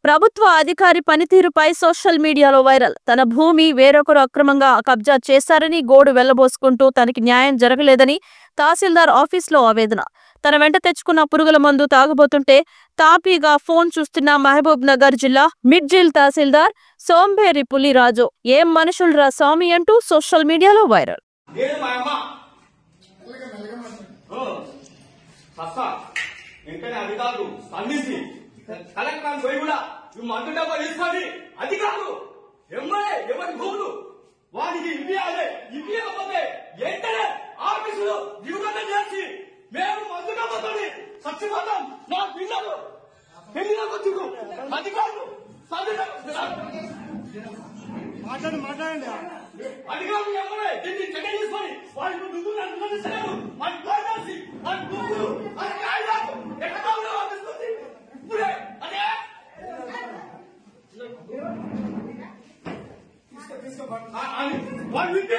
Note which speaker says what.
Speaker 1: ప్రభుత్వ అధికారి పనితీరుపై సోషల్ మీడియాలో వైరల్. తన భూమి వేరొకరు అక్రమంగా కబ్జా చేశారని గోడు వెళ్లబోసుకుంటూ తనకి న్యాయం జరగలేదని తహసీల్దార్ ఆఫీసులో ఆవేదన. తన వెంట తెచ్చుకున్న పురుగుల మందు తాగబోతుంటే తాపీగా ఫోన్ చూస్తున్న మహబూబ్ నగర్ జిల్లా మిడ్జిల్ తహసీల్దార్ సోంబేరి పులిరాజు. ఏం మనుషుల్రా స్వామి అంటూ సోషల్ మీడియాలో వైరల్.
Speaker 2: కలెక్టర్ పోయి కూడా మందు డబ్బా తీసుకొని అది కాదు ఎమ్మెల్యే ఎవరి భూములు వారికి ఇవ్వాలి. ఇవ్వకపోతే వెంటనే ఆఫీసులో దిగుబడి చేసి మేము మందు డబ్బాతో చచ్చిపోతాం. నా పిల్లలు పెళ్లిలోకి అధికారులు మాట్లాడండి. అధికారులు ఎమ్మెల్యే దీన్ని చెడ్డ తీసుకొని వాళ్ళకి దుగ్గు అనుమతిస్తారు. మన గోదాసి మన దుగ్గులు మన కాయలు ఎక్కడ ఇప్పుడే అదే వాళ్ళు విద్య